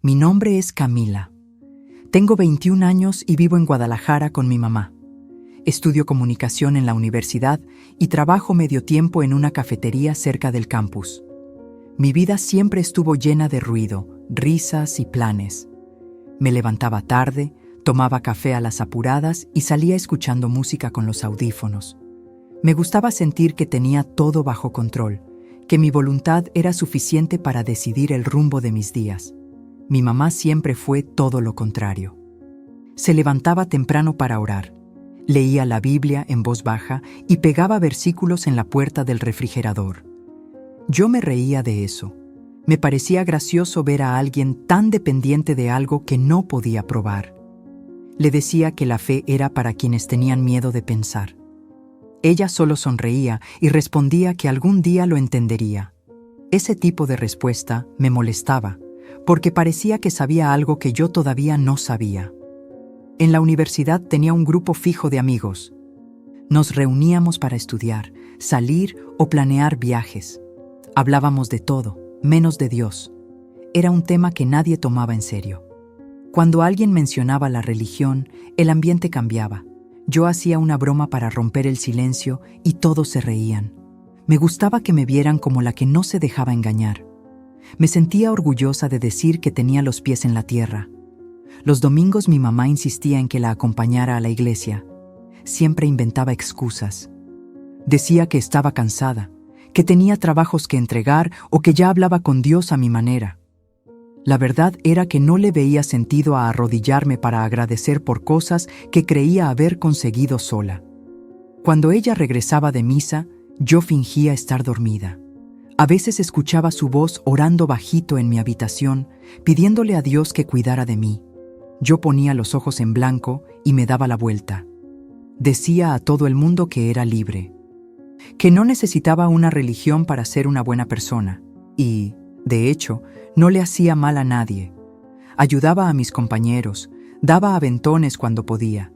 Mi nombre es Camila. Tengo 21 años y vivo en Guadalajara con mi mamá. Estudio comunicación en la universidad y trabajo medio tiempo en una cafetería cerca del campus. Mi vida siempre estuvo llena de ruido, risas y planes. Me levantaba tarde, tomaba café a las apuradas y salía escuchando música con los audífonos. Me gustaba sentir que tenía todo bajo control, que mi voluntad era suficiente para decidir el rumbo de mis días. Mi mamá siempre fue todo lo contrario. Se levantaba temprano para orar, leía la Biblia en voz baja y pegaba versículos en la puerta del refrigerador. Yo me reía de eso. Me parecía gracioso ver a alguien tan dependiente de algo que no podía probar. Le decía que la fe era para quienes tenían miedo de pensar. Ella solo sonreía y respondía que algún día lo entendería. Ese tipo de respuesta me molestaba, porque parecía que sabía algo que yo todavía no sabía. En la universidad tenía un grupo fijo de amigos. Nos reuníamos para estudiar, salir o planear viajes. Hablábamos de todo, menos de Dios. Era un tema que nadie tomaba en serio. Cuando alguien mencionaba la religión, el ambiente cambiaba. Yo hacía una broma para romper el silencio y todos se reían. Me gustaba que me vieran como la que no se dejaba engañar. Me sentía orgullosa de decir que tenía los pies en la tierra. Los domingos mi mamá insistía en que la acompañara a la iglesia. Siempre inventaba excusas. Decía que estaba cansada, que tenía trabajos que entregar o que ya hablaba con Dios a mi manera. La verdad era que no le veía sentido a arrodillarme para agradecer por cosas que creía haber conseguido sola. Cuando ella regresaba de misa, yo fingía estar dormida. A veces escuchaba su voz orando bajito en mi habitación, pidiéndole a Dios que cuidara de mí. Yo ponía los ojos en blanco y me daba la vuelta. Decía a todo el mundo que era libre, que no necesitaba una religión para ser una buena persona y, de hecho, no le hacía mal a nadie. Ayudaba a mis compañeros, daba aventones cuando podía.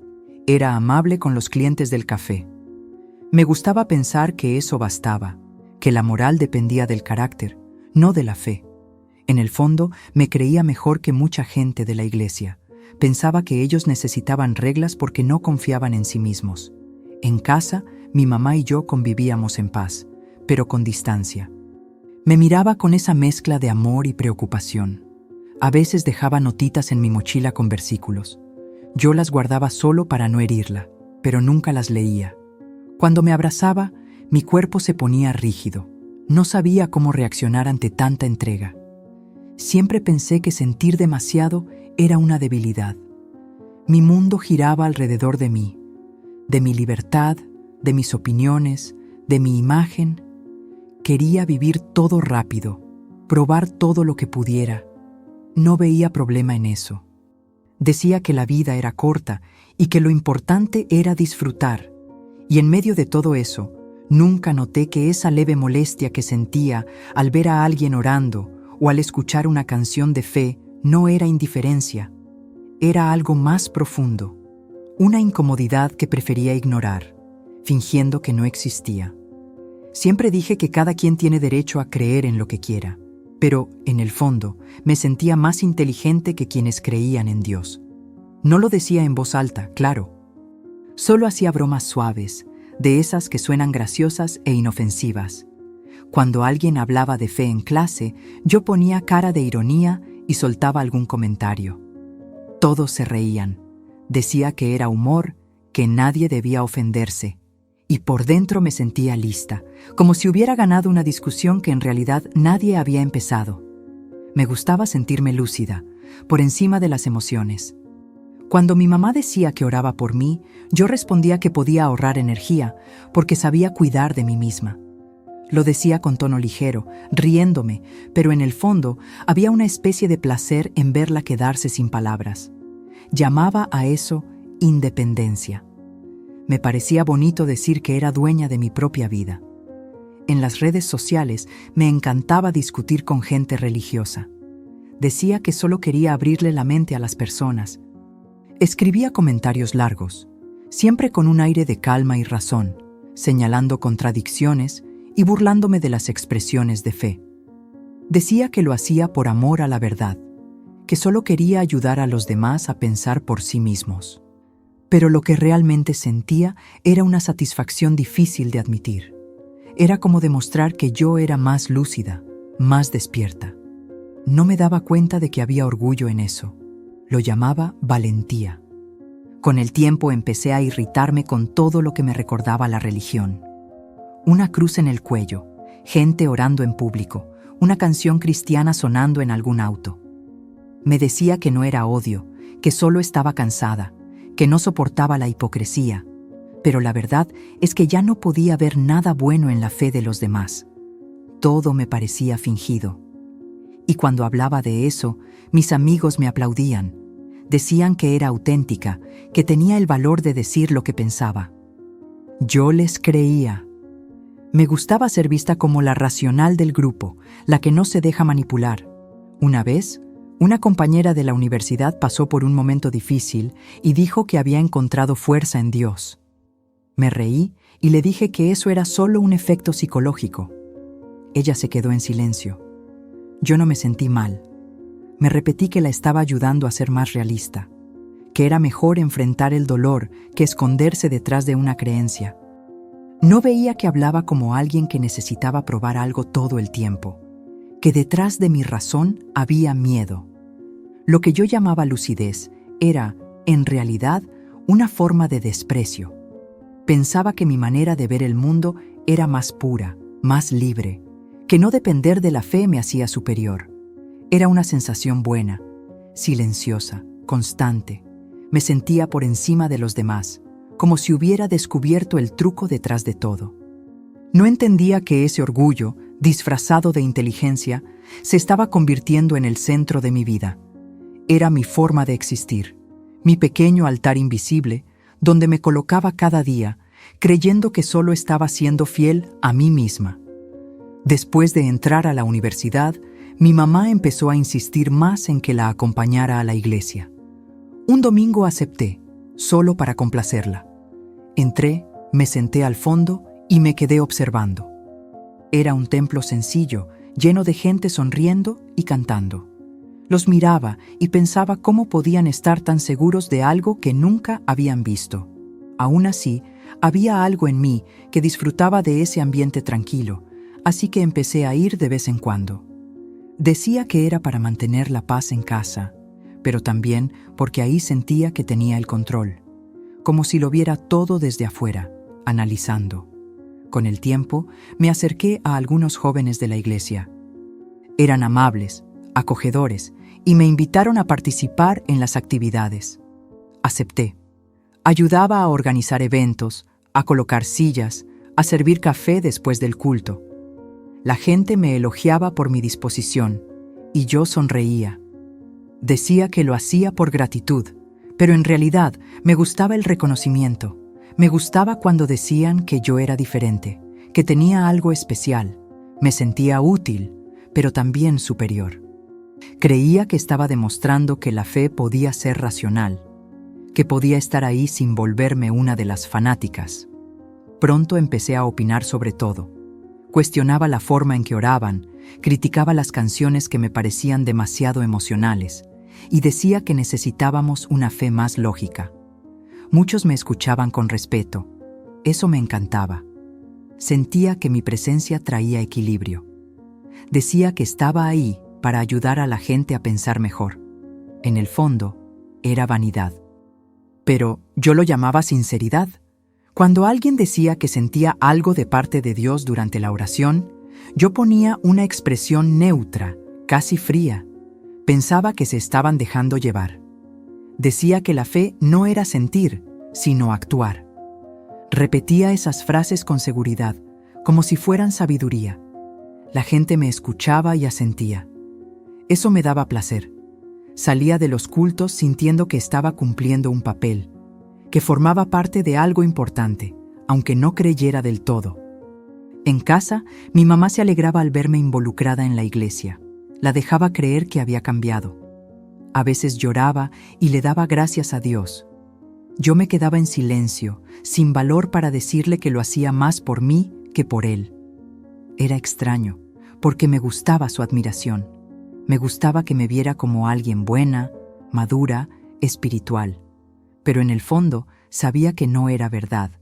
Era amable con los clientes del café. Me gustaba pensar que eso bastaba, que la moral dependía del carácter, no de la fe. En el fondo, me creía mejor que mucha gente de la iglesia. Pensaba que ellos necesitaban reglas porque no confiaban en sí mismos. En casa, mi mamá y yo convivíamos en paz, pero con distancia. Me miraba con esa mezcla de amor y preocupación. A veces dejaba notitas en mi mochila con versículos. Yo las guardaba solo para no herirla, pero nunca las leía. Cuando me abrazaba, mi cuerpo se ponía rígido. No sabía cómo reaccionar ante tanta entrega. Siempre pensé que sentir demasiado era una debilidad. Mi mundo giraba alrededor de mí, de mi libertad, de mis opiniones, de mi imagen. Quería vivir todo rápido, probar todo lo que pudiera. No veía problema en eso. Decía que la vida era corta y que lo importante era disfrutar. Y en medio de todo eso, nunca noté que esa leve molestia que sentía al ver a alguien orando o al escuchar una canción de fe no era indiferencia. Era algo más profundo, una incomodidad que prefería ignorar, fingiendo que no existía. Siempre dije que cada quien tiene derecho a creer en lo que quiera, pero, en el fondo, me sentía más inteligente que quienes creían en Dios. No lo decía en voz alta, claro. Solo hacía bromas suaves, de esas que suenan graciosas e inofensivas. Cuando alguien hablaba de fe en clase, yo ponía cara de ironía y soltaba algún comentario. Todos se reían. Decía que era humor, que nadie debía ofenderse. Y por dentro me sentía lista, como si hubiera ganado una discusión que en realidad nadie había empezado. Me gustaba sentirme lúcida, por encima de las emociones. Cuando mi mamá decía que oraba por mí, yo respondía que podía ahorrar energía, porque sabía cuidar de mí misma. Lo decía con tono ligero, riéndome, pero en el fondo había una especie de placer en verla quedarse sin palabras. Llamaba a eso independencia. Me parecía bonito decir que era dueña de mi propia vida. En las redes sociales me encantaba discutir con gente religiosa. Decía que solo quería abrirle la mente a las personas. Escribía comentarios largos, siempre con un aire de calma y razón, señalando contradicciones y burlándome de las expresiones de fe. Decía que lo hacía por amor a la verdad, que solo quería ayudar a los demás a pensar por sí mismos. Pero lo que realmente sentía era una satisfacción difícil de admitir. Era como demostrar que yo era más lúcida, más despierta. No me daba cuenta de que había orgullo en eso. Lo llamaba valentía. Con el tiempo empecé a irritarme con todo lo que me recordaba la religión. Una cruz en el cuello, gente orando en público, una canción cristiana sonando en algún auto. Me decía que no era odio, que solo estaba cansada, que no soportaba la hipocresía, pero la verdad es que ya no podía ver nada bueno en la fe de los demás. Todo me parecía fingido. Y cuando hablaba de eso, mis amigos me aplaudían. Decían que era auténtica, que tenía el valor de decir lo que pensaba. Yo les creía. Me gustaba ser vista como la racional del grupo, la que no se deja manipular. Una vez, una compañera de la universidad pasó por un momento difícil y dijo que había encontrado fuerza en Dios. Me reí y le dije que eso era solo un efecto psicológico. Ella se quedó en silencio. Yo no me sentí mal. Me repetí que la estaba ayudando a ser más realista, que era mejor enfrentar el dolor que esconderse detrás de una creencia. No veía que hablaba como alguien que necesitaba probar algo todo el tiempo, que detrás de mi razón había miedo. Lo que yo llamaba lucidez era, en realidad, una forma de desprecio. Pensaba que mi manera de ver el mundo era más pura, más libre, que no depender de la fe me hacía superior. Era una sensación buena, silenciosa, constante. Me sentía por encima de los demás, como si hubiera descubierto el truco detrás de todo. No entendía que ese orgullo, disfrazado de inteligencia, se estaba convirtiendo en el centro de mi vida. Era mi forma de existir, mi pequeño altar invisible, donde me colocaba cada día, creyendo que solo estaba siendo fiel a mí misma. Después de entrar a la universidad, mi mamá empezó a insistir más en que la acompañara a la iglesia. Un domingo acepté, solo para complacerla. Entré, me senté al fondo y me quedé observando. Era un templo sencillo, lleno de gente sonriendo y cantando. Los miraba y pensaba cómo podían estar tan seguros de algo que nunca habían visto. Aún así, había algo en mí que disfrutaba de ese ambiente tranquilo, así que empecé a ir de vez en cuando. Decía que era para mantener la paz en casa, pero también porque ahí sentía que tenía el control, como si lo viera todo desde afuera, analizando. Con el tiempo, me acerqué a algunos jóvenes de la iglesia. Eran amables, acogedores, y me invitaron a participar en las actividades. Acepté. Ayudaba a organizar eventos, a colocar sillas, a servir café después del culto. La gente me elogiaba por mi disposición, y yo sonreía. Decía que lo hacía por gratitud, pero en realidad me gustaba el reconocimiento. Me gustaba cuando decían que yo era diferente, que tenía algo especial. Me sentía útil, pero también superior. Creía que estaba demostrando que la fe podía ser racional, que podía estar ahí sin volverme una de las fanáticas. Pronto empecé a opinar sobre todo. Cuestionaba la forma en que oraban, criticaba las canciones que me parecían demasiado emocionales y decía que necesitábamos una fe más lógica. Muchos me escuchaban con respeto. Eso me encantaba. Sentía que mi presencia traía equilibrio. Decía que estaba ahí para ayudar a la gente a pensar mejor. En el fondo, era vanidad. Pero yo lo llamaba sinceridad. Cuando alguien decía que sentía algo de parte de Dios durante la oración, yo ponía una expresión neutra, casi fría. Pensaba que se estaban dejando llevar. Decía que la fe no era sentir, sino actuar. Repetía esas frases con seguridad, como si fueran sabiduría. La gente me escuchaba y asentía. Eso me daba placer. Salía de los cultos sintiendo que estaba cumpliendo un papel, que formaba parte de algo importante, aunque no creyera del todo. En casa, mi mamá se alegraba al verme involucrada en la iglesia. La dejaba creer que había cambiado. A veces lloraba y le daba gracias a Dios. Yo me quedaba en silencio, sin valor para decirle que lo hacía más por mí que por él. Era extraño, porque me gustaba su admiración. Me gustaba que me viera como alguien buena, madura, espiritual. Pero en el fondo sabía que no era verdad,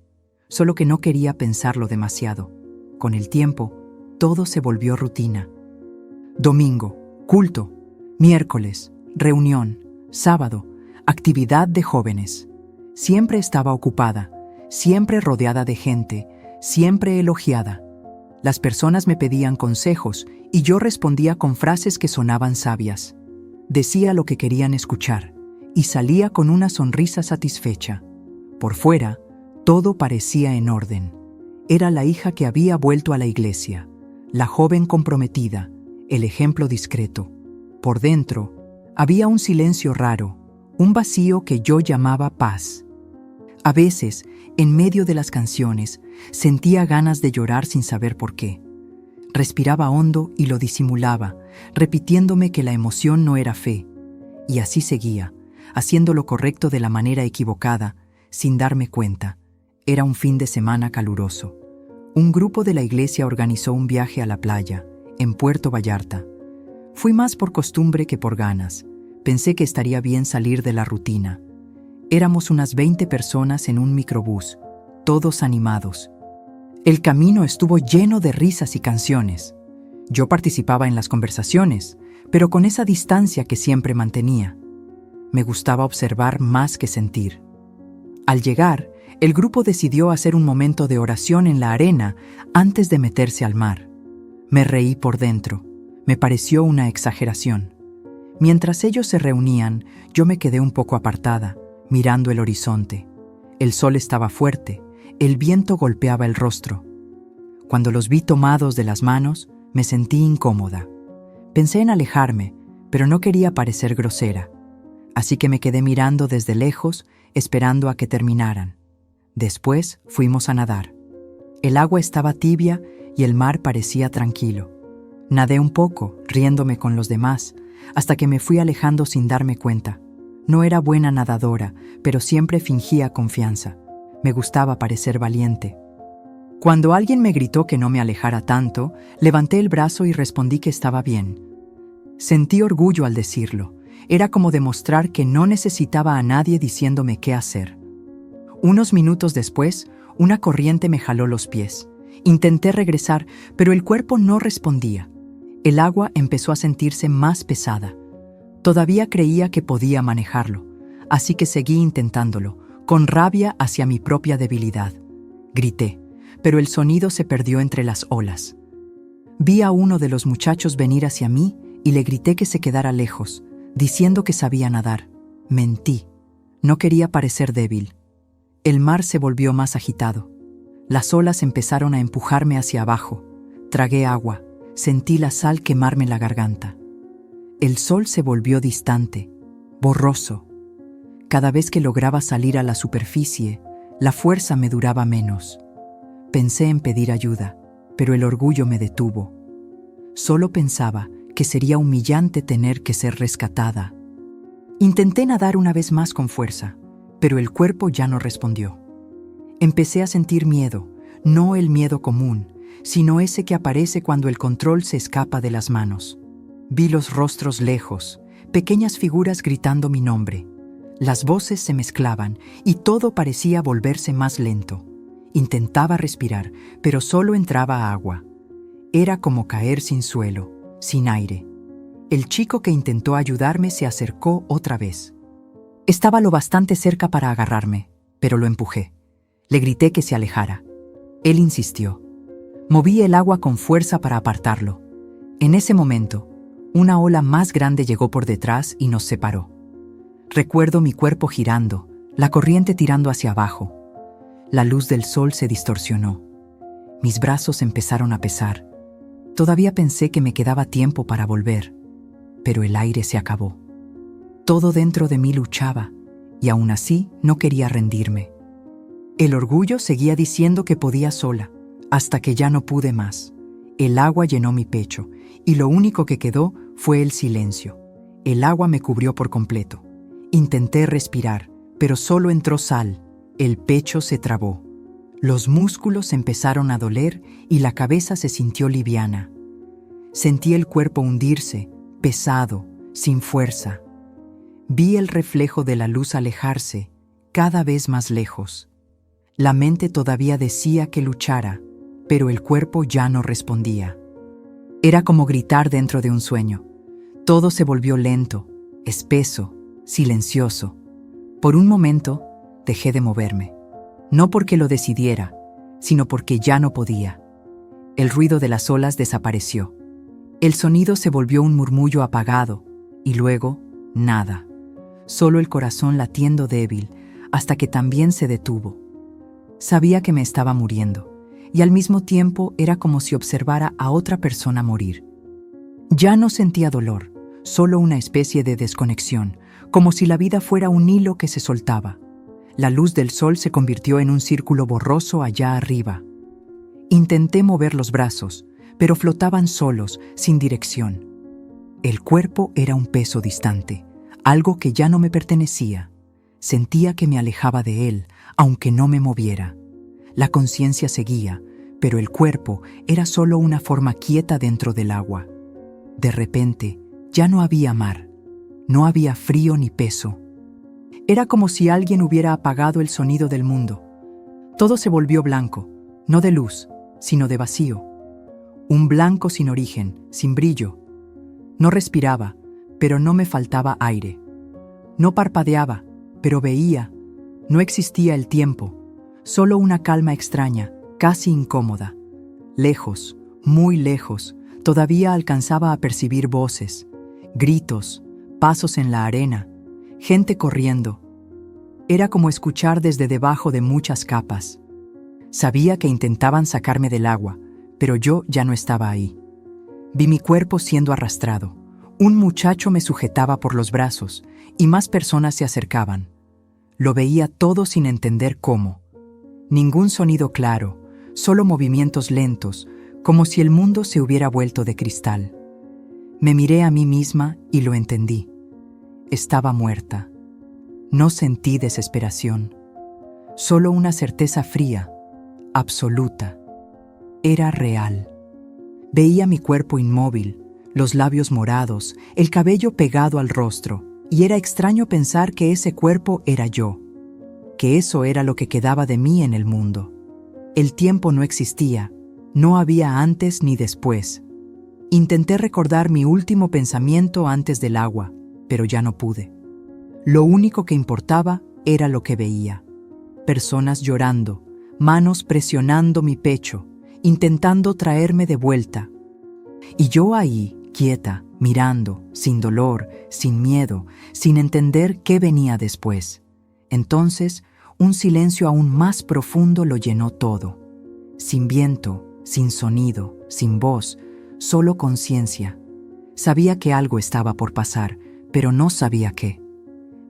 solo que no quería pensarlo demasiado. Con el tiempo, todo se volvió rutina. Domingo, culto. Miércoles, reunión. Sábado, actividad de jóvenes. Siempre estaba ocupada, siempre rodeada de gente, siempre elogiada. Las personas me pedían consejos y yo respondía con frases que sonaban sabias. Decía lo que querían escuchar y salía con una sonrisa satisfecha. Por fuera, todo parecía en orden. Era la hija que había vuelto a la iglesia, la joven comprometida, el ejemplo discreto. Por dentro, había un silencio raro, un vacío que yo llamaba paz. A veces, en medio de las canciones, sentía ganas de llorar sin saber por qué. Respiraba hondo y lo disimulaba, repitiéndome que la emoción no era fe. Y así seguía, haciendo lo correcto de la manera equivocada, sin darme cuenta. Era un fin de semana caluroso. Un grupo de la iglesia organizó un viaje a la playa, en Puerto Vallarta. Fui más por costumbre que por ganas. Pensé que estaría bien salir de la rutina. Éramos unas 20 personas en un microbús, todos animados. El camino estuvo lleno de risas y canciones. Yo participaba en las conversaciones, pero con esa distancia que siempre mantenía. Me gustaba observar más que sentir. Al llegar, el grupo decidió hacer un momento de oración en la arena antes de meterse al mar. Me reí por dentro. Me pareció una exageración. Mientras ellos se reunían, yo me quedé un poco apartada, mirando el horizonte. El sol estaba fuerte, el viento golpeaba el rostro. Cuando los vi tomados de las manos, me sentí incómoda. Pensé en alejarme, pero no quería parecer grosera. Así que me quedé mirando desde lejos, esperando a que terminaran. Después fuimos a nadar. El agua estaba tibia y el mar parecía tranquilo. Nadé un poco, riéndome con los demás, hasta que me fui alejando sin darme cuenta. No era buena nadadora, pero siempre fingía confianza. Me gustaba parecer valiente. Cuando alguien me gritó que no me alejara tanto, levanté el brazo y respondí que estaba bien. Sentí orgullo al decirlo. Era como demostrar que no necesitaba a nadie diciéndome qué hacer. Unos minutos después, una corriente me jaló los pies. Intenté regresar, pero el cuerpo no respondía. El agua empezó a sentirse más pesada. Todavía creía que podía manejarlo, así que seguí intentándolo, con rabia hacia mi propia debilidad. Grité, pero el sonido se perdió entre las olas. Vi a uno de los muchachos venir hacia mí y le grité que se quedara lejos, diciendo que sabía nadar. Mentí. No quería parecer débil. El mar se volvió más agitado. Las olas empezaron a empujarme hacia abajo. Tragué agua. Sentí la sal quemarme la garganta. El sol se volvió distante, borroso. Cada vez que lograba salir a la superficie, la fuerza me duraba menos. Pensé en pedir ayuda, pero el orgullo me detuvo. Solo pensaba que sería humillante tener que ser rescatada. Intenté nadar una vez más con fuerza, pero el cuerpo ya no respondió. Empecé a sentir miedo, no el miedo común, sino ese que aparece cuando el control se escapa de las manos. Vi los rostros lejos, pequeñas figuras gritando mi nombre. Las voces se mezclaban y todo parecía volverse más lento. Intentaba respirar, pero solo entraba agua. Era como caer sin suelo, sin aire. El chico que intentó ayudarme se acercó otra vez. Estaba lo bastante cerca para agarrarme, pero lo empujé. Le grité que se alejara. Él insistió. Moví el agua con fuerza para apartarlo. En ese momento, una ola más grande llegó por detrás y nos separó. Recuerdo mi cuerpo girando, la corriente tirando hacia abajo. La luz del sol se distorsionó. Mis brazos empezaron a pesar. Todavía pensé que me quedaba tiempo para volver, pero el aire se acabó. Todo dentro de mí luchaba, y aún así no quería rendirme. El orgullo seguía diciendo que podía sola, hasta que ya no pude más. El agua llenó mi pecho, y lo único que quedó fue el silencio. El agua me cubrió por completo. Intenté respirar, pero solo entró sal. El pecho se trabó. Los músculos empezaron a doler y la cabeza se sintió liviana. Sentí el cuerpo hundirse, pesado, sin fuerza. Vi el reflejo de la luz alejarse, cada vez más lejos. La mente todavía decía que luchara, pero el cuerpo ya no respondía. Era como gritar dentro de un sueño. Todo se volvió lento, espeso, silencioso. Por un momento, dejé de moverme. No porque lo decidiera, sino porque ya no podía. El ruido de las olas desapareció. El sonido se volvió un murmullo apagado, y luego, nada. Solo el corazón latiendo débil, hasta que también se detuvo. Sabía que me estaba muriendo, y al mismo tiempo era como si observara a otra persona morir. Ya no sentía dolor, solo una especie de desconexión, como si la vida fuera un hilo que se soltaba. La luz del sol se convirtió en un círculo borroso allá arriba. Intenté mover los brazos, pero flotaban solos, sin dirección. El cuerpo era un peso distante, algo que ya no me pertenecía. Sentía que me alejaba de él, aunque no me moviera. La conciencia seguía, pero el cuerpo era solo una forma quieta dentro del agua. De repente, ya no había mar. No había frío ni peso. Era como si alguien hubiera apagado el sonido del mundo. Todo se volvió blanco, no de luz, sino de vacío. Un blanco sin origen, sin brillo. No respiraba, pero no me faltaba aire. No parpadeaba, pero veía. No existía el tiempo, solo una calma extraña, casi incómoda. Lejos, muy lejos, todavía alcanzaba a percibir voces, gritos, pasos en la arena, gente corriendo. Era como escuchar desde debajo de muchas capas. Sabía que intentaban sacarme del agua, pero yo ya no estaba ahí. Vi mi cuerpo siendo arrastrado. Un muchacho me sujetaba por los brazos y más personas se acercaban. Lo veía todo sin entender cómo. Ningún sonido claro, solo movimientos lentos, como si el mundo se hubiera vuelto de cristal. Me miré a mí misma y lo entendí. Estaba muerta. No sentí desesperación, solo una certeza fría, absoluta. Era real. Veía mi cuerpo inmóvil, los labios morados, el cabello pegado al rostro, y era extraño pensar que ese cuerpo era yo, que eso era lo que quedaba de mí en el mundo. El tiempo no existía, no había antes ni después. Intenté recordar mi último pensamiento antes del agua, pero ya no pude. Lo único que importaba era lo que veía. Personas llorando, manos presionando mi pecho, intentando traerme de vuelta. Y yo ahí, quieta, mirando, sin dolor, sin miedo, sin entender qué venía después. Entonces, un silencio aún más profundo lo llenó todo. Sin viento, sin sonido, sin voz, solo conciencia. Sabía que algo estaba por pasar, pero no sabía qué.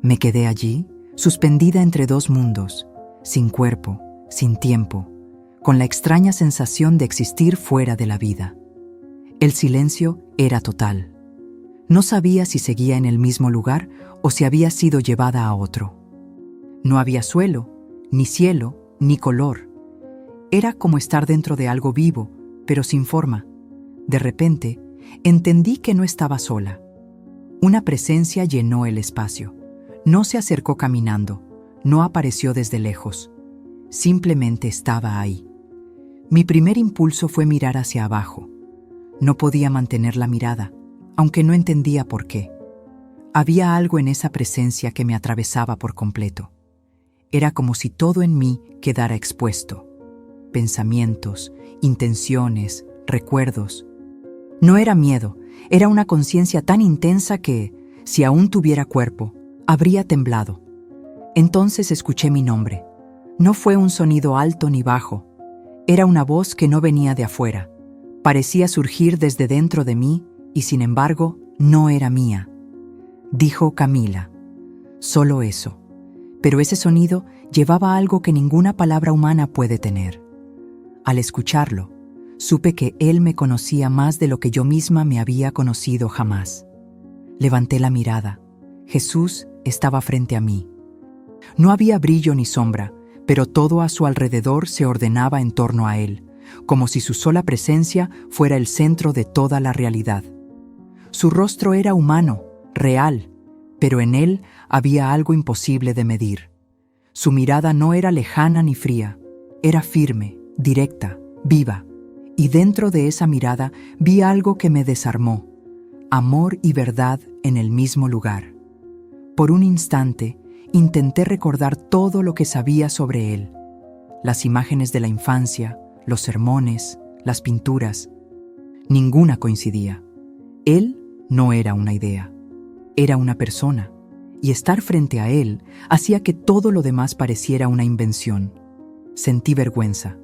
Me quedé allí, suspendida entre dos mundos, sin cuerpo, sin tiempo, con la extraña sensación de existir fuera de la vida. El silencio era total. No sabía si seguía en el mismo lugar o si había sido llevada a otro. No había suelo, ni cielo, ni color. Era como estar dentro de algo vivo, pero sin forma. De repente, entendí que no estaba sola. Una presencia llenó el espacio. No se acercó caminando, no apareció desde lejos. Simplemente estaba ahí. Mi primer impulso fue mirar hacia abajo. No podía mantener la mirada, aunque no entendía por qué. Había algo en esa presencia que me atravesaba por completo. Era como si todo en mí quedara expuesto. Pensamientos, intenciones, recuerdos. No era miedo, era una conciencia tan intensa que, si aún tuviera cuerpo, habría temblado. Entonces escuché mi nombre. No fue un sonido alto ni bajo. Era una voz que no venía de afuera. Parecía surgir desde dentro de mí y, sin embargo, no era mía. Dijo Camila. Solo eso. Pero ese sonido llevaba algo que ninguna palabra humana puede tener. Al escucharlo, supe que él me conocía más de lo que yo misma me había conocido jamás. Levanté la mirada. Jesús estaba frente a mí. No había brillo ni sombra, pero todo a su alrededor se ordenaba en torno a él, como si su sola presencia fuera el centro de toda la realidad. Su rostro era humano, real, pero en él había algo imposible de medir. Su mirada no era lejana ni fría, era firme, directa, viva, y dentro de esa mirada vi algo que me desarmó: amor y verdad en el mismo lugar. Por un instante, intenté recordar todo lo que sabía sobre él: las imágenes de la infancia, los sermones, las pinturas. Ninguna coincidía. Él no era una idea, era una persona, y estar frente a él hacía que todo lo demás pareciera una invención. Sentí vergüenza,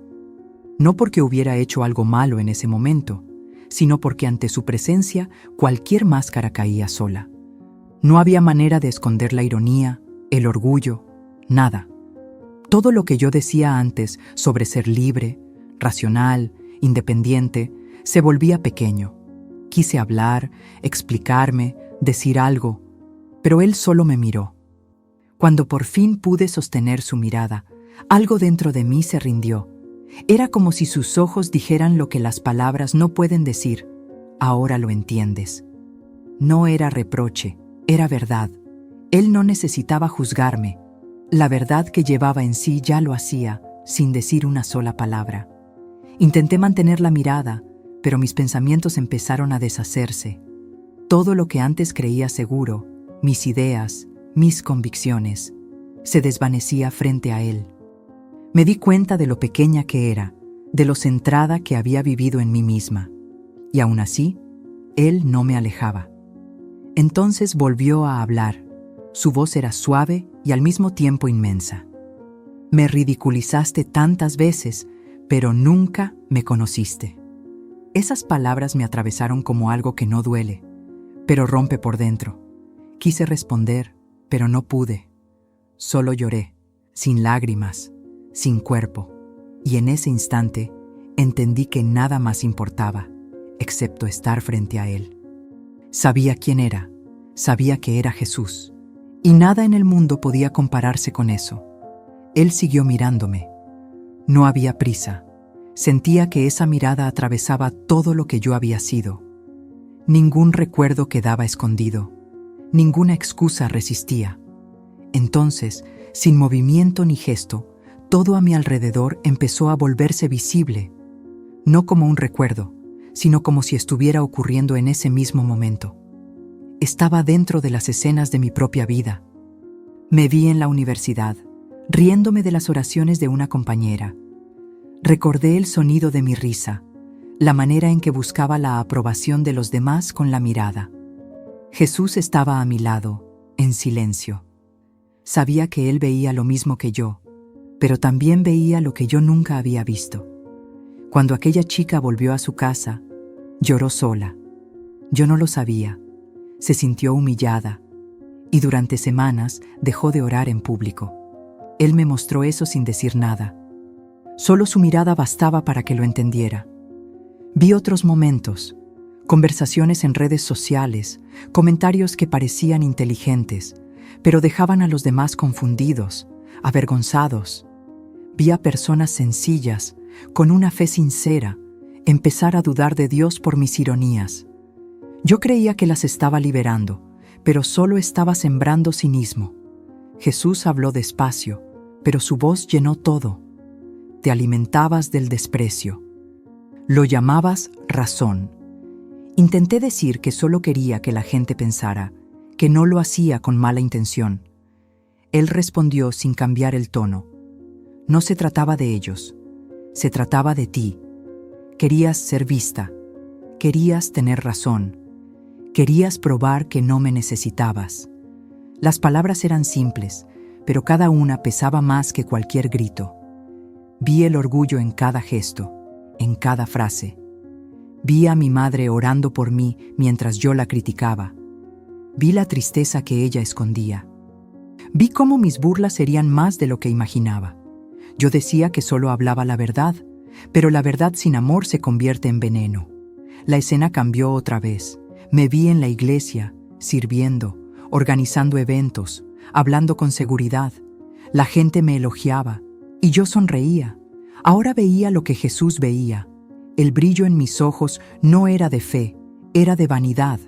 no porque hubiera hecho algo malo en ese momento, sino porque ante su presencia cualquier máscara caía sola. No había manera de esconder la ironía, el orgullo, nada. Todo lo que yo decía antes sobre ser libre, racional, independiente, se volvía pequeño. Quise hablar, explicarme, decir algo, pero él solo me miró. Cuando por fin pude sostener su mirada, algo dentro de mí se rindió. Era como si sus ojos dijeran lo que las palabras no pueden decir: ahora lo entiendes. No era reproche, era verdad. Él no necesitaba juzgarme. La verdad que llevaba en sí ya lo hacía, sin decir una sola palabra. Intenté mantener la mirada, pero mis pensamientos empezaron a deshacerse. Todo lo que antes creía seguro, mis ideas, mis convicciones, se desvanecía frente a él. Me di cuenta de lo pequeña que era, de lo centrada que había vivido en mí misma. Y aún así, él no me alejaba. Entonces volvió a hablar. Su voz era suave y al mismo tiempo inmensa. Me ridiculizaste tantas veces, pero nunca me conociste. Esas palabras me atravesaron como algo que no duele, pero rompe por dentro. Quise responder, pero no pude. Solo lloré, sin lágrimas, sin cuerpo, y en ese instante entendí que nada más importaba, excepto estar frente a él. Sabía quién era, sabía que era Jesús, y nada en el mundo podía compararse con eso. Él siguió mirándome. No había prisa. Sentía que esa mirada atravesaba todo lo que yo había sido. Ningún recuerdo quedaba escondido, ninguna excusa resistía. Entonces, sin movimiento ni gesto, todo a mi alrededor empezó a volverse visible, no como un recuerdo, sino como si estuviera ocurriendo en ese mismo momento. Estaba dentro de las escenas de mi propia vida. Me vi en la universidad, riéndome de las oraciones de una compañera. Recordé el sonido de mi risa, la manera en que buscaba la aprobación de los demás con la mirada. Jesús estaba a mi lado, en silencio. Sabía que él veía lo mismo que yo, pero también veía lo que yo nunca había visto. Cuando aquella chica volvió a su casa, lloró sola. Yo no lo sabía. Se sintió humillada y durante semanas dejó de orar en público. Él me mostró eso sin decir nada. Solo su mirada bastaba para que lo entendiera. Vi otros momentos, conversaciones en redes sociales, comentarios que parecían inteligentes, pero dejaban a los demás confundidos, avergonzados. Vi a personas sencillas, con una fe sincera, empezar a dudar de Dios por mis ironías. Yo creía que las estaba liberando, pero solo estaba sembrando cinismo. Jesús habló despacio, pero su voz llenó todo. Te alimentabas del desprecio. Lo llamabas razón. Intenté decir que solo quería que la gente pensara, que no lo hacía con mala intención. Él respondió sin cambiar el tono. No se trataba de ellos, se trataba de ti. Querías ser vista, querías tener razón, querías probar que no me necesitabas. Las palabras eran simples, pero cada una pesaba más que cualquier grito. Vi el orgullo en cada gesto, en cada frase. Vi a mi madre orando por mí mientras yo la criticaba. Vi la tristeza que ella escondía. Vi cómo mis burlas serían más de lo que imaginaba. Yo decía que solo hablaba la verdad, pero la verdad sin amor se convierte en veneno. La escena cambió otra vez. Me vi en la iglesia, sirviendo, organizando eventos, hablando con seguridad. La gente me elogiaba, y yo sonreía. Ahora veía lo que Jesús veía. El brillo en mis ojos no era de fe, era de vanidad.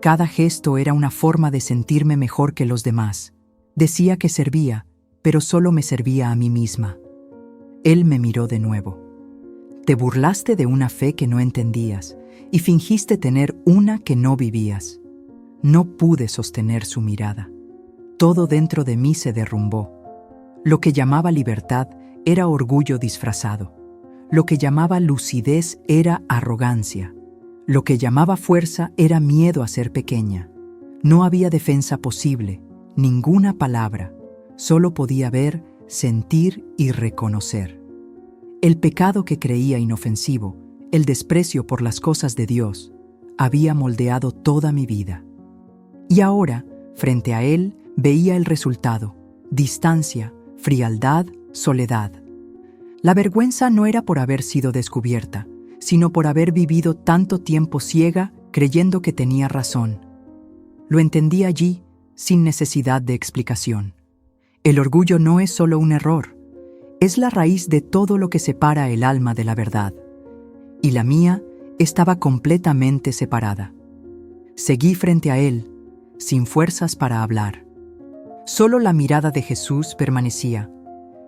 Cada gesto era una forma de sentirme mejor que los demás. Decía que servía, pero solo me servía a mí misma. Él me miró de nuevo. Te burlaste de una fe que no entendías y fingiste tener una que no vivías. No pude sostener su mirada. Todo dentro de mí se derrumbó. Lo que llamaba libertad era orgullo disfrazado. Lo que llamaba lucidez era arrogancia. Lo que llamaba fuerza era miedo a ser pequeña. No había defensa posible, ninguna palabra. Solo podía ver, sentir y reconocer. El pecado que creía inofensivo, el desprecio por las cosas de Dios, había moldeado toda mi vida. Y ahora, frente a él, veía el resultado: distancia, frialdad, soledad. La vergüenza no era por haber sido descubierta, sino por haber vivido tanto tiempo ciega creyendo que tenía razón. Lo entendí allí, sin necesidad de explicación. El orgullo no es solo un error, es la raíz de todo lo que separa el alma de la verdad. Y la mía estaba completamente separada. Seguí frente a él, sin fuerzas para hablar. Solo la mirada de Jesús permanecía,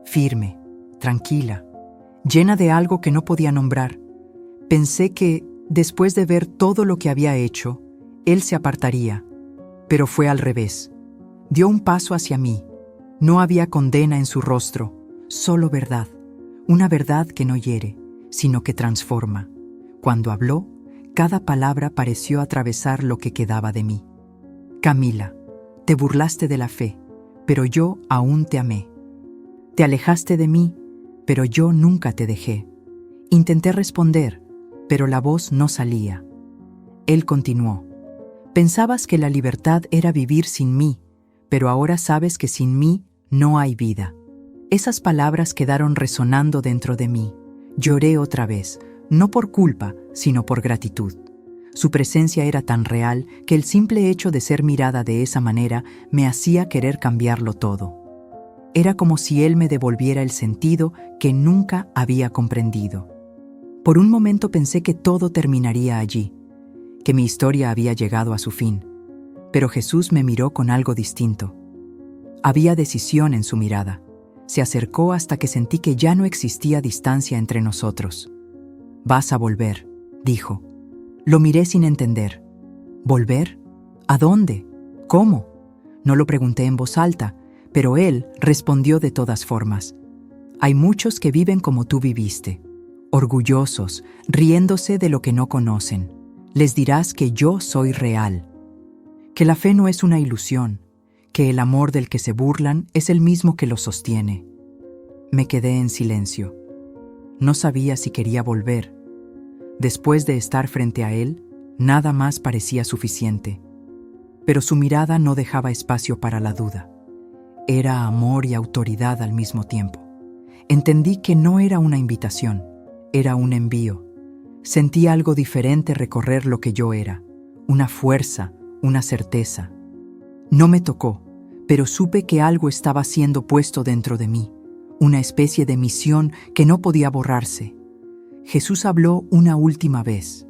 firme, tranquila, llena de algo que no podía nombrar. Pensé que, después de ver todo lo que había hecho, él se apartaría, pero fue al revés. Dio un paso hacia mí. No había condena en su rostro, solo verdad, una verdad que no hiere, sino que transforma. Cuando habló, cada palabra pareció atravesar lo que quedaba de mí. Camila, te burlaste de la fe, pero yo aún te amé. Te alejaste de mí, pero yo nunca te dejé. Intenté responder, pero la voz no salía. Él continuó. Pensabas que la libertad era vivir sin mí, pero ahora sabes que sin mí no hay vida. Esas palabras quedaron resonando dentro de mí. Lloré otra vez, no por culpa, sino por gratitud. Su presencia era tan real que el simple hecho de ser mirada de esa manera me hacía querer cambiarlo todo. Era como si él me devolviera el sentido que nunca había comprendido. Por un momento pensé que todo terminaría allí, que mi historia había llegado a su fin. Pero Jesús me miró con algo distinto. Había decisión en su mirada. Se acercó hasta que sentí que ya no existía distancia entre nosotros. «Vas a volver», dijo. Lo miré sin entender. ¿Volver? ¿A dónde? ¿Cómo? No lo pregunté en voz alta, pero él respondió de todas formas. Hay muchos que viven como tú viviste, orgullosos, riéndose de lo que no conocen. Les dirás que yo soy real, que la fe no es una ilusión, que el amor del que se burlan es el mismo que lo sostiene. Me quedé en silencio. No sabía si quería volver. Después de estar frente a él, nada más parecía suficiente. Pero su mirada no dejaba espacio para la duda. Era amor y autoridad al mismo tiempo. Entendí que no era una invitación, era un envío. Sentí algo diferente recorrer lo que yo era, una fuerza, una certeza. No me tocó, pero supe que algo estaba siendo puesto dentro de mí, una especie de misión que no podía borrarse. Jesús habló una última vez.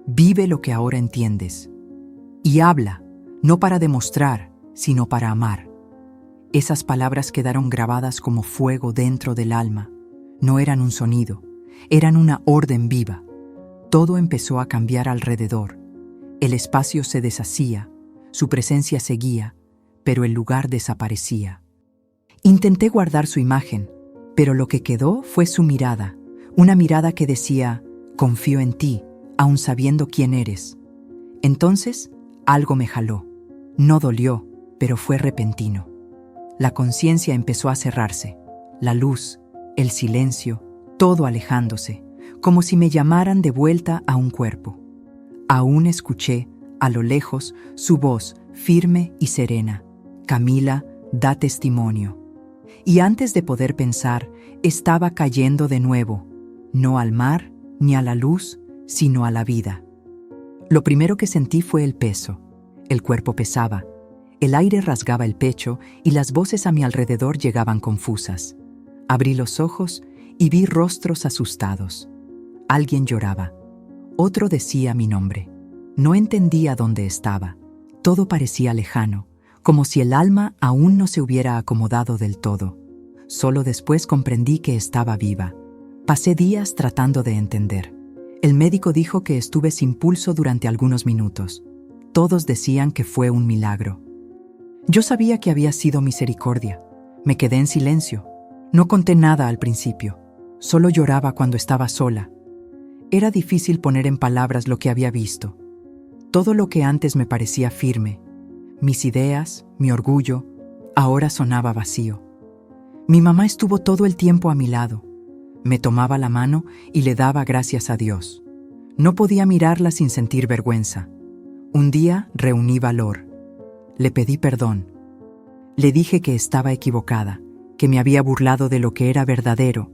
Vive lo que ahora entiendes. Y habla, no para demostrar, sino para amar. Esas palabras quedaron grabadas como fuego dentro del alma. No eran un sonido, eran una orden viva. Todo empezó a cambiar alrededor. El espacio se deshacía, su presencia seguía, pero el lugar desaparecía. Intenté guardar su imagen, pero lo que quedó fue su mirada. Una mirada que decía, confío en ti, aun sabiendo quién eres. Entonces, algo me jaló. No dolió, pero fue repentino. La conciencia empezó a cerrarse. La luz, el silencio, todo alejándose, como si me llamaran de vuelta a un cuerpo. Aún escuché, a lo lejos, su voz firme y serena. Camila, da testimonio. Y antes de poder pensar, estaba cayendo de nuevo. No al mar, ni a la luz, sino a la vida. Lo primero que sentí fue el peso. El cuerpo pesaba. El aire rasgaba el pecho y las voces a mi alrededor llegaban confusas. Abrí los ojos y vi rostros asustados. Alguien lloraba. Otro decía mi nombre. No entendía dónde estaba. Todo parecía lejano, como si el alma aún no se hubiera acomodado del todo. Solo después comprendí que estaba viva. Pasé días tratando de entender. El médico dijo que estuve sin pulso durante algunos minutos. Todos decían que fue un milagro. Yo sabía que había sido misericordia. Me quedé en silencio. No conté nada al principio. Solo lloraba cuando estaba sola. Era difícil poner en palabras lo que había visto. Todo lo que antes me parecía firme, mis ideas, mi orgullo, ahora sonaba vacío. Mi mamá estuvo todo el tiempo a mi lado. Me tomaba la mano y le daba gracias a Dios. No podía mirarla sin sentir vergüenza. Un día reuní valor. Le pedí perdón. Le dije que estaba equivocada, que me había burlado de lo que era verdadero.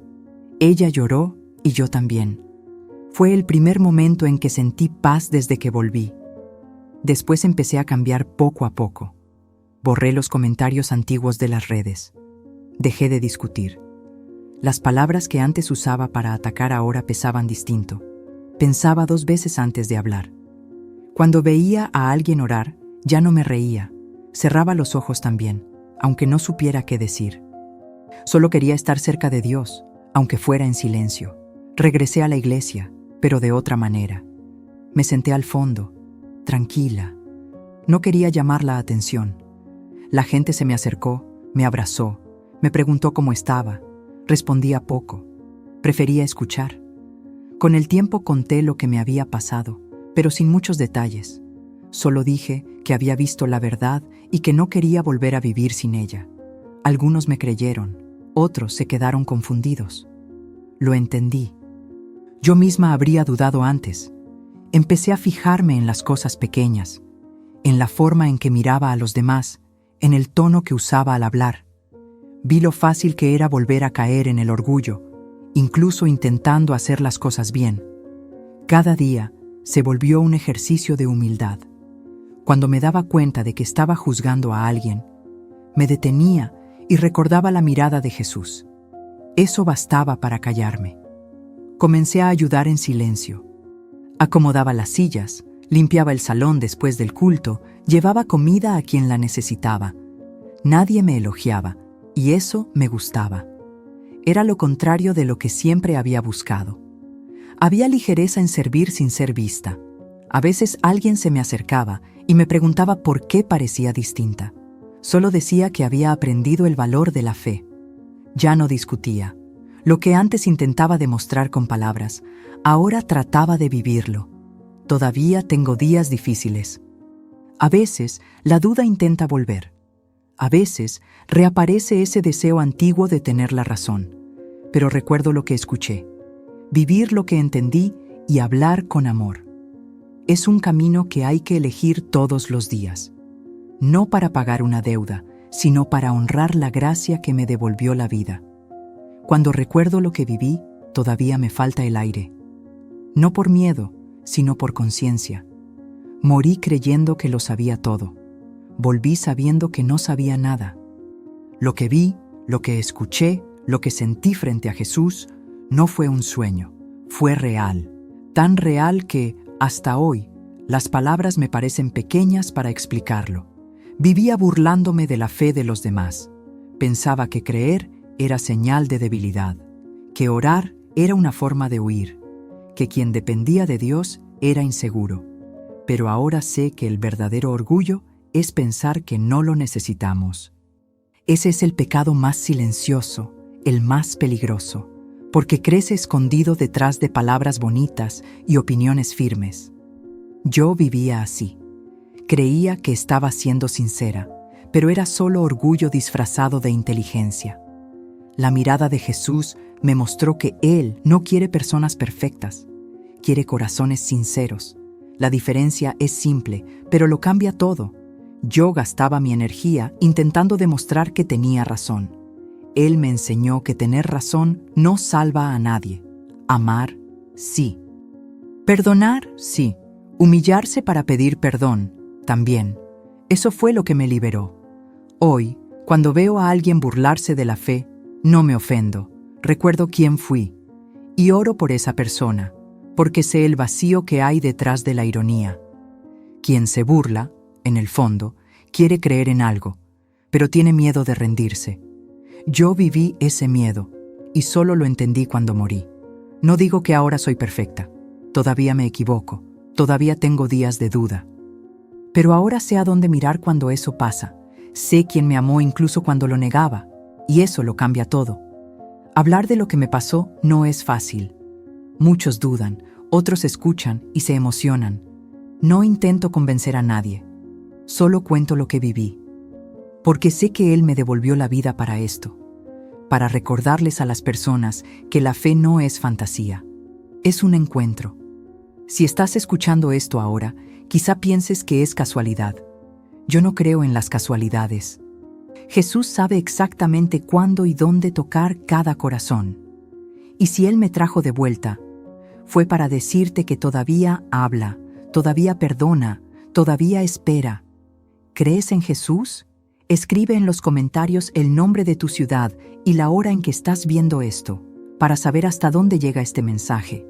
Ella lloró y yo también. Fue el primer momento en que sentí paz desde que volví. Después empecé a cambiar poco a poco. Borré los comentarios antiguos de las redes. Dejé de discutir. Las palabras que antes usaba para atacar ahora pesaban distinto. Pensaba 2 veces antes de hablar. Cuando veía a alguien orar, ya no me reía. Cerraba los ojos también, aunque no supiera qué decir. Solo quería estar cerca de Dios, aunque fuera en silencio. Regresé a la iglesia, pero de otra manera. Me senté al fondo, tranquila. No quería llamar la atención. La gente se me acercó, me abrazó, me preguntó cómo estaba. Respondía poco. Prefería escuchar. Con el tiempo conté lo que me había pasado, pero sin muchos detalles. Solo dije que había visto la verdad y que no quería volver a vivir sin ella. Algunos me creyeron, otros se quedaron confundidos. Lo entendí. Yo misma habría dudado antes. Empecé a fijarme en las cosas pequeñas, en la forma en que miraba a los demás, en el tono que usaba al hablar. Vi lo fácil que era volver a caer en el orgullo, incluso intentando hacer las cosas bien. Cada día se volvió un ejercicio de humildad. Cuando me daba cuenta de que estaba juzgando a alguien, me detenía y recordaba la mirada de Jesús. Eso bastaba para callarme. Comencé a ayudar en silencio. Acomodaba las sillas, limpiaba el salón después del culto, llevaba comida a quien la necesitaba. Nadie me elogiaba, y eso me gustaba. Era lo contrario de lo que siempre había buscado. Había ligereza en servir sin ser vista. A veces alguien se me acercaba y me preguntaba por qué parecía distinta. Solo decía que había aprendido el valor de la fe. Ya no discutía. Lo que antes intentaba demostrar con palabras, ahora trataba de vivirlo. Todavía tengo días difíciles. A veces la duda intenta volver. A veces reaparece ese deseo antiguo de tener la razón. Pero recuerdo lo que escuché, vivir lo que entendí y hablar con amor. Es un camino que hay que elegir todos los días. No para pagar una deuda, sino para honrar la gracia que me devolvió la vida. Cuando recuerdo lo que viví, todavía me falta el aire. No por miedo, sino por conciencia. Morí creyendo que lo sabía todo. Volví sabiendo que no sabía nada. Lo que vi, lo que escuché, lo que sentí frente a Jesús, no fue un sueño, fue real. Tan real que, hasta hoy, las palabras me parecen pequeñas para explicarlo. Vivía burlándome de la fe de los demás. Pensaba que creer era señal de debilidad, que orar era una forma de huir, que quien dependía de Dios era inseguro. Pero ahora sé que el verdadero orgullo es pensar que no lo necesitamos. Ese es el pecado más silencioso, el más peligroso, porque crece escondido detrás de palabras bonitas y opiniones firmes. Yo vivía así. Creía que estaba siendo sincera, pero era solo orgullo disfrazado de inteligencia. La mirada de Jesús me mostró que Él no quiere personas perfectas, quiere corazones sinceros. La diferencia es simple, pero lo cambia todo. Yo gastaba mi energía intentando demostrar que tenía razón. Él me enseñó que tener razón no salva a nadie. Amar, sí. Perdonar, sí. Humillarse para pedir perdón, también. Eso fue lo que me liberó. Hoy, cuando veo a alguien burlarse de la fe, no me ofendo. Recuerdo quién fui. Y oro por esa persona, porque sé el vacío que hay detrás de la ironía. Quien se burla, en el fondo, quiere creer en algo, pero tiene miedo de rendirse. Yo viví ese miedo y solo lo entendí cuando morí. No digo que ahora soy perfecta. Todavía me equivoco. Todavía tengo días de duda. Pero ahora sé a dónde mirar cuando eso pasa. Sé quién me amó incluso cuando lo negaba. Y eso lo cambia todo. Hablar de lo que me pasó no es fácil. Muchos dudan, otros escuchan y se emocionan. No intento convencer a nadie. Solo cuento lo que viví. Porque sé que Él me devolvió la vida para esto. Para recordarles a las personas que la fe no es fantasía. Es un encuentro. Si estás escuchando esto ahora, quizá pienses que es casualidad. Yo no creo en las casualidades. Jesús sabe exactamente cuándo y dónde tocar cada corazón. Y si Él me trajo de vuelta, fue para decirte que todavía habla, todavía perdona, todavía espera. ¿Crees en Jesús? Escribe en los comentarios el nombre de tu ciudad y la hora en que estás viendo esto, para saber hasta dónde llega este mensaje.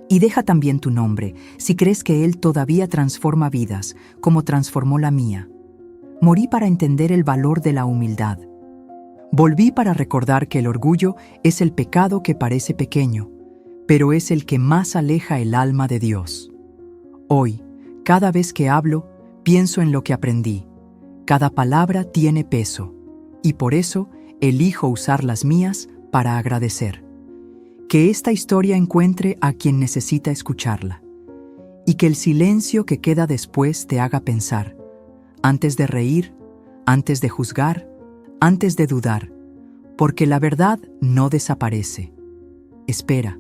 Y deja también tu nombre, si crees que Él todavía transforma vidas, como transformó la mía. Morí para entender el valor de la humildad. Volví para recordar que el orgullo es el pecado que parece pequeño, pero es el que más aleja el alma de Dios. Hoy, cada vez que hablo, pienso en lo que aprendí. Cada palabra tiene peso, y por eso elijo usar las mías para agradecer. Que esta historia encuentre a quien necesita escucharla, y que el silencio que queda después te haga pensar, antes de reír, antes de juzgar, antes de dudar, porque la verdad no desaparece. Espera,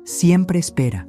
siempre espera.